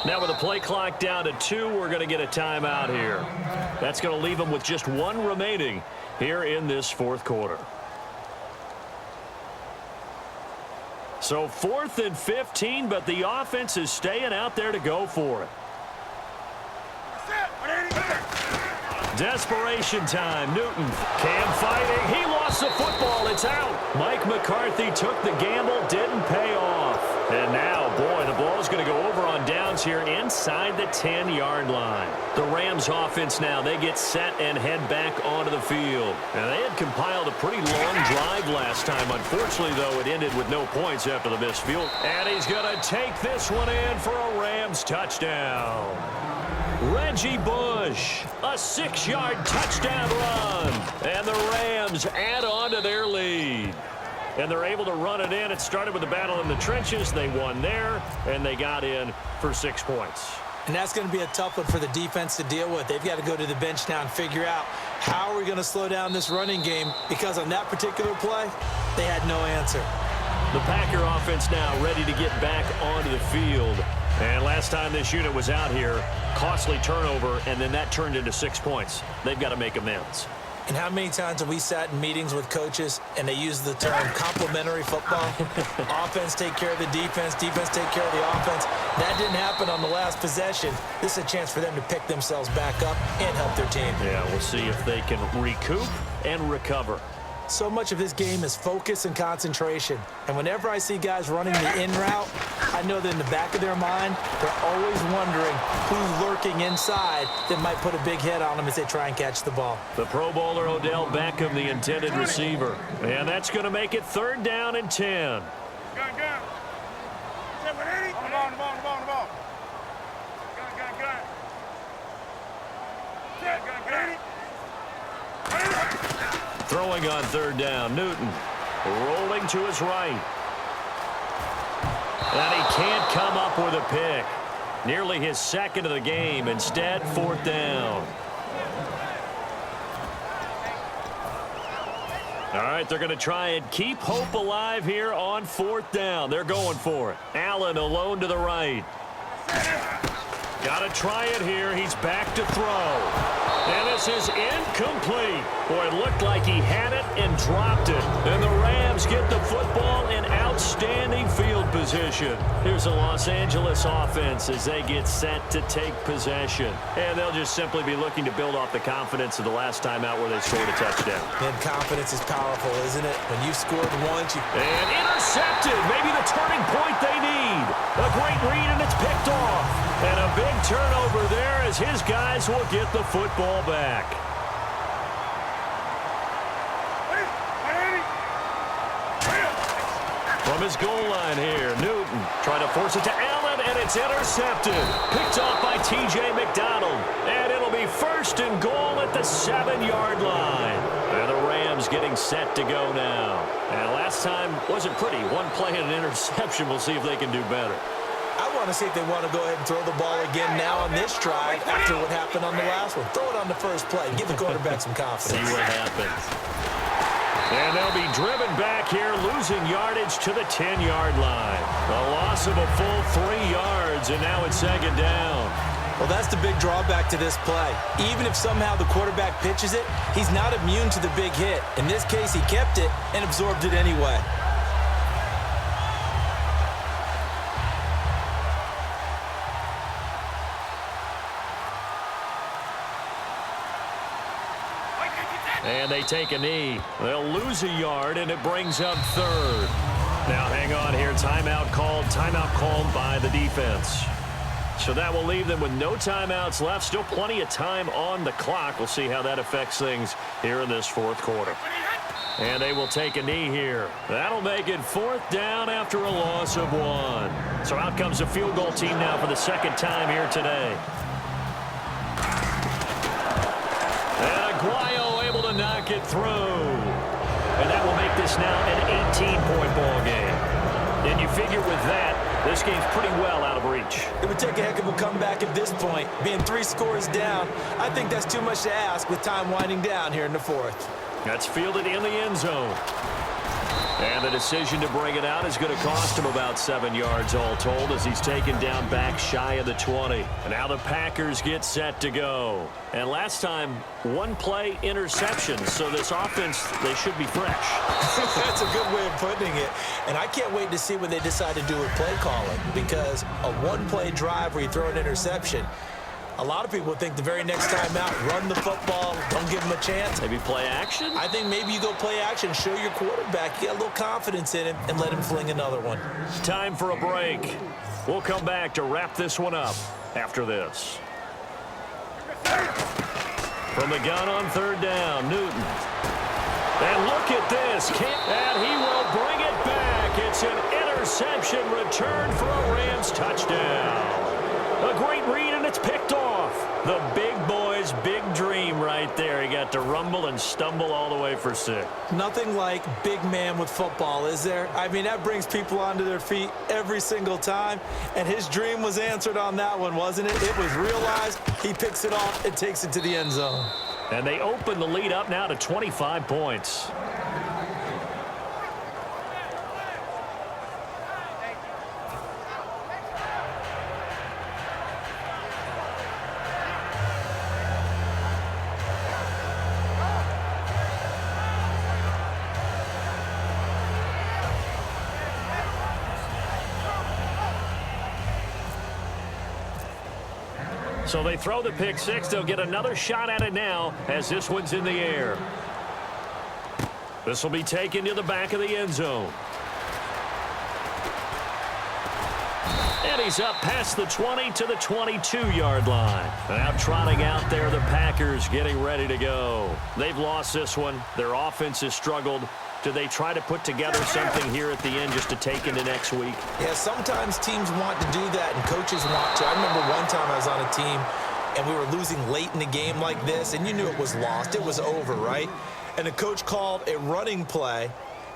Now with the play clock down to 2, we're going to get a timeout here. That's going to leave them with just 1 remaining here in this fourth quarter. So 4th and 15, but the offense is staying out there to go for it. Desperation time. Newton. Cam fighting. He lost the football. It's out. Mike McCarthy took the gamble. Didn't pay off. And now, boy, the ball is going to go over on downs here inside the 10-yard line. The Rams offense now, they get set and head back onto the field. And they had compiled a pretty long drive last time. Unfortunately, though, it ended with no points after the missed field. And he's going to take this one in for a Rams touchdown. Reggie Bush, a 6-yard touchdown run. And the Rams add on to their lead. And they're able to run it in. It started with a battle in the trenches. They won there, and they got in for 6 points. And that's going to be a tough one for the defense to deal with. They've got to go to the bench now and figure out how are we going to slow down this running game, because on that particular play, they had no answer. The Packer offense now ready to get back onto the field. And last time this unit was out here, costly turnover, and then that turned into 6 points. They've got to make amends. And how many times have we sat in meetings with coaches and they use the term complementary football? Offense take care of the defense, defense take care of the offense. That didn't happen on the last possession. This is a chance for them to pick themselves back up and help their team. Yeah, we'll see if they can recoup and recover. So much of this game is focus and concentration. And whenever I see guys running the in route, I know that in the back of their mind, they're always wondering who's lurking inside that might put a big hit on them as they try and catch the ball. The Pro Bowler Odell Beckham, the intended receiver. And that's going to make it 3rd down and 10. Throwing on 3rd down, Newton rolling to his right. And he can't come up with a pick. Nearly his 2nd of the game. Instead, 4th down. All right, they're going to try and keep hope alive here on 4th down. They're going for it. Allen alone to the right. Got to try it here. He's back to throw. And this is incomplete. Boy, it looked like he had it and dropped it. And the Rams get the football in outstanding field position. Here's the Los Angeles offense as they get set to take possession. And they'll just simply be looking to build off the confidence of the last time out where they scored a touchdown. And confidence is powerful, isn't it? When you scored once, you... And intercepted. Maybe the turning point they need. A great read, and it's picked off. And a big turnover there as his guys will get the football back. From his goal line here, Newton trying to force it to Allen, and it's intercepted. Picked off by T.J. McDonald. And it'll be 1st and goal at the 7-yard line. And the Rams getting set to go now. And last time wasn't pretty. One play and an interception. We'll see if they can do better. I want to see if they want to go ahead and throw the ball again now on this drive after what happened on the last one. Throw it on the first play. Give the quarterback some confidence. See what happens. And they'll be driven back here, losing yardage to the 10-yard line. A loss of a full 3 yards, and now it's 2nd down. Well, that's the big drawback to this play. Even if somehow the quarterback pitches it, he's not immune to the big hit. In this case, he kept it and absorbed it anyway. And they take a knee. They'll lose a yard, and it brings up 3rd. Now, hang on here. Timeout called by the defense. So that will leave them with no timeouts left. Still plenty of time on the clock. We'll see how that affects things here in this 4th quarter. And they will take a knee here. That'll make it 4th down after a loss of 1. So out comes the field goal team now for the 2nd time here today. And Aguayo able to knock it through. And that will make this now an 18-point ball game. And you figure with that, this game's pretty well out of reach. It would take a heck of a comeback at this point. Being 3 scores down, I think that's too much to ask with time winding down here in the 4th. That's fielded in the end zone. And the decision to bring it out is going to cost him about 7 yards all told as he's taken down back shy of the 20. And now the Packers get set to go. And last time, one play interception. So this offense, they should be fresh. That's a good way of putting it. And I can't wait to see what they decide to do with play calling, because a one-play drive where you throw an interception, a lot of people think the very next time out, run the football, don't give him a chance. Maybe play action? I think maybe you go play action, show your quarterback, you get a little confidence in him, and let him fling another one. Time for a break. We'll come back to wrap this one up after this. From the gun on third down, Newton. And look at this. And he will bring it back. It's an interception return for a Rams touchdown. A great read, and it's picked off. The big boy's big dream right there. He got to rumble and stumble all the way for 6. Nothing like big man with football, is there? I mean, that brings people onto their feet every single time, and his dream was answered on that one, wasn't it? It was realized. He picks it off and takes it to the end zone. And they open the lead up now to 25 points. So they throw the pick 6. They'll get another shot at it now as this one's in the air. This will be taken to the back of the end zone. And he's up past the 20 to the 22-yard line. Now trotting out there, the Packers getting ready to go. They've lost this one. Their offense has struggled. Do they try to put together something here at the end just to take into next week? Yeah, sometimes teams want to do that and coaches want to. I remember one time I was on a team and we were losing late in the game like this, and you knew it was lost. It was over, right? And the coach called a running play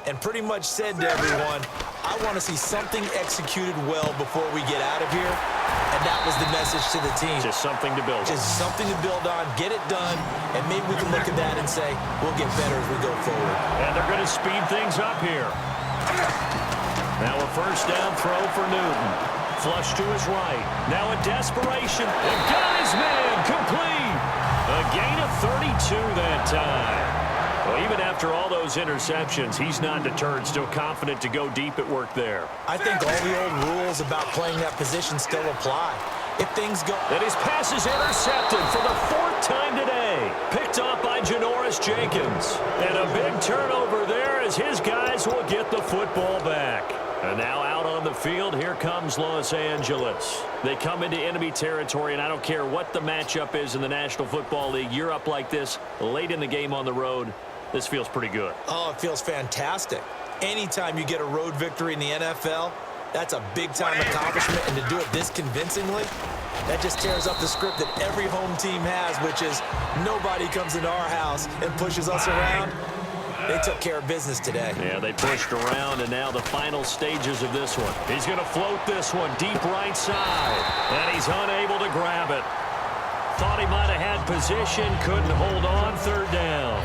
and pretty much said to everyone, I want to see something executed well before we get out of here. And that was the message to the team. Just something to build on. Just something to build on, get it done, and maybe we can look at that and say, we'll get better as we go forward. And they're going to speed things up here. Now a first down throw for Newton. Flush to his right. Now a desperation. And got his man complete. A gain of 32 that time. Well, even after all those interceptions, he's not deterred, still confident to go deep at work there. I think all the old rules about playing that position still apply. If things go... And his pass is intercepted for the 4th time today. Picked off by Janoris Jenkins. And a big turnover there as his guys will get the football back. And now out on the field, here comes Los Angeles. They come into enemy territory, and I don't care what the matchup is in the National Football League. You're up like this late in the game on the road. This feels pretty good. Oh, it feels fantastic. Anytime you get a road victory in the NFL, that's a big-time accomplishment, and to do it this convincingly, that just tears up the script that every home team has, which is nobody comes into our house and pushes us around. They took care of business today. Yeah, they pushed around, and now the final stages of this one. He's going to float this one deep right side, and he's unable to grab it. Thought he might have had position, couldn't hold on, third down.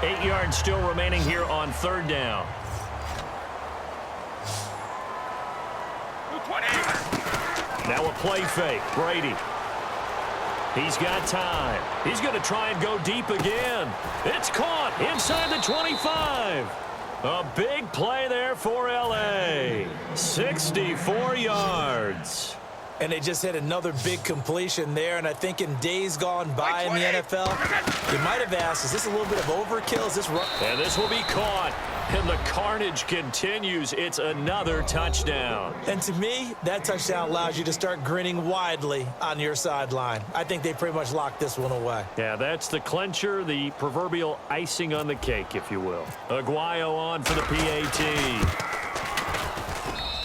8 yards still remaining here on third down. Now a play fake. Brady. He's got time. He's going to try and go deep again. It's caught inside the 25. A big play there for L.A. 64 yards. And they just hit another big completion there. And I think in days gone by in the NFL, you might have asked, is this a little bit of overkill? Is this run? And this will be caught. And the carnage continues. It's another touchdown. And to me, that touchdown allows you to start grinning widely on your sideline. I think they pretty much locked this one away. Yeah, that's the clincher, the proverbial icing on the cake, if you will. Aguayo on for the PAT.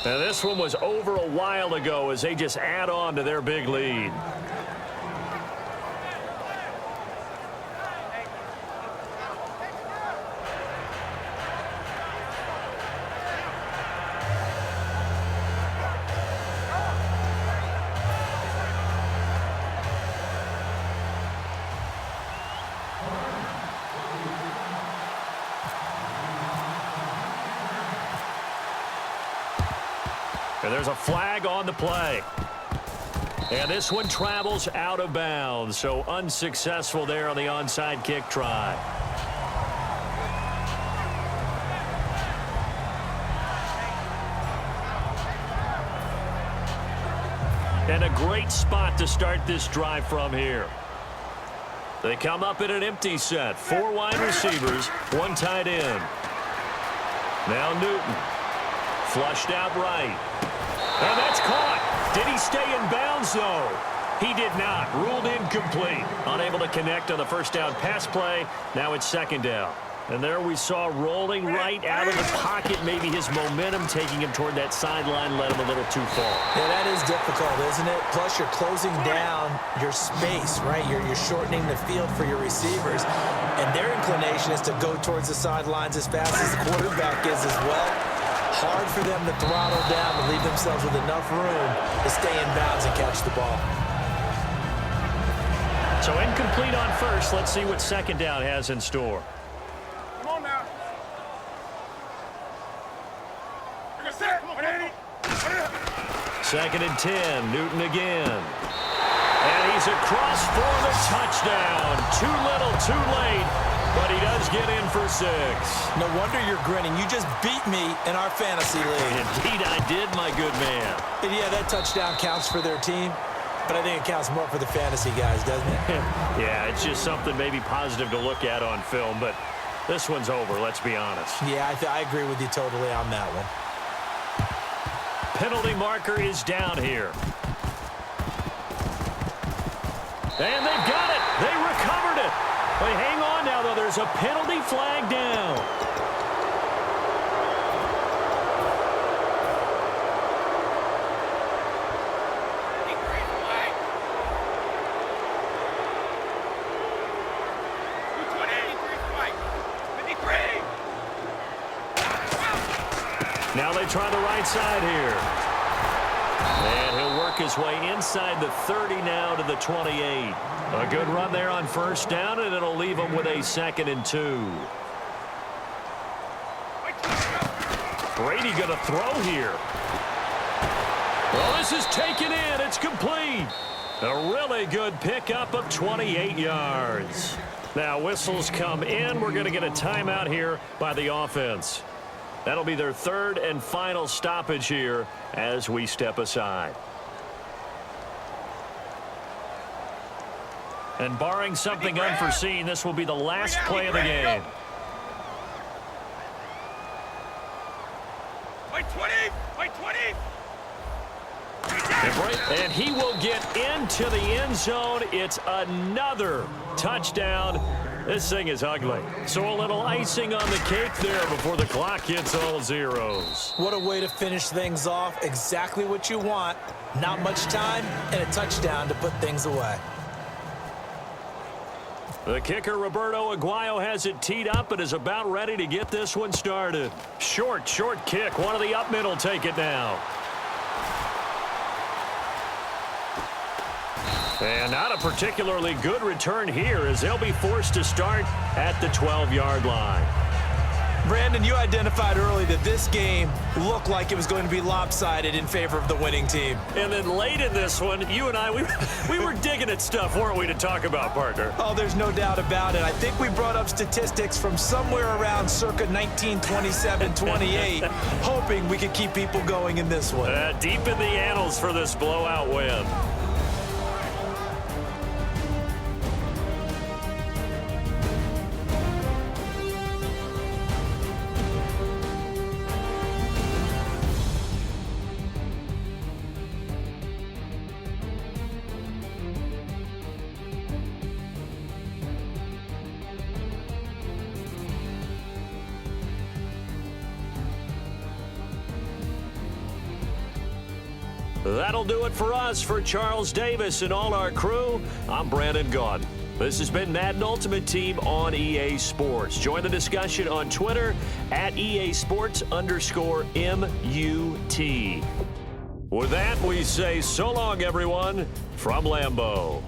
Now, this one was over a while ago as they just add on to their big lead. And there's a flag on the play. And this one travels out of bounds, so unsuccessful there on the onside kick try. And a great spot to start this drive from here. They come up in an empty set. 4 wide receivers, 1 tight end. Now Newton. Flushed out right. And that's caught. Did he stay in bounds, though? He did not. Ruled incomplete. Unable to connect on the first down pass play. Now it's second down. And there we saw rolling right out of the pocket. Maybe his momentum taking him toward that sideline led him a little too far. Yeah, that is difficult, isn't it? Plus, you're closing down your space, right? You're shortening the field for your receivers. And their inclination is to go towards the sidelines as fast as the quarterback is as well. Hard for them to throttle down and leave themselves with enough room to stay in bounds and catch the ball. So incomplete on first. Let's see what second down has in store. Come on now. Second and 10. Newton again. And he's across for the touchdown. Too little, too late. But he does get in for 6. No wonder you're grinning. You just beat me in our fantasy league. Indeed I did, my good man. And yeah, that touchdown counts for their team, but I think it counts more for the fantasy guys, doesn't it? Yeah, it's just something maybe positive to look at on film, but this one's over, let's be honest. Yeah, I agree with you totally on that one. Penalty marker is down here. And they've got it. They recovered it. They hang on now, though. There's a penalty flag down. Now they try the right side here. And he'll work his way inside the 30 now to the 28. A good run there on first down, and it'll leave him with a 2nd and 2. Brady going to throw here. Well, this is taken in. It's complete. A really good pickup of 28 yards. Now whistles come in. We're going to get a timeout here by the offense. That'll be their 3rd and final stoppage here as we step aside. And barring something unforeseen, this will be the last play of the game. And he will get into the end zone. It's another touchdown. This thing is ugly. So a little icing on the cake there before the clock hits all zeros. What a way to finish things off. Exactly what you want. Not much time and a touchdown to put things away. The kicker, Roberto Aguayo, has it teed up and is about ready to get this one started. Short kick. One of the up mid will take it now. And not a particularly good return here as they'll be forced to start at the 12-yard line. Brandon, you identified early that this game looked like it was going to be lopsided in favor of the winning team. And then late in this one, you and I, we were digging at stuff, weren't we, to talk about, partner? Oh, there's no doubt about it. I think we brought up statistics from somewhere around circa 1927-28, hoping we could keep people going in this one. Deep in the annals for this blowout win. That'll do it for us. For Charles Davis and all our crew, I'm Brandon Gaudin. This has been Madden Ultimate Team on EA Sports. Join the discussion on Twitter at EA Sports_MUT. With that, we say so long, everyone, from Lambeau.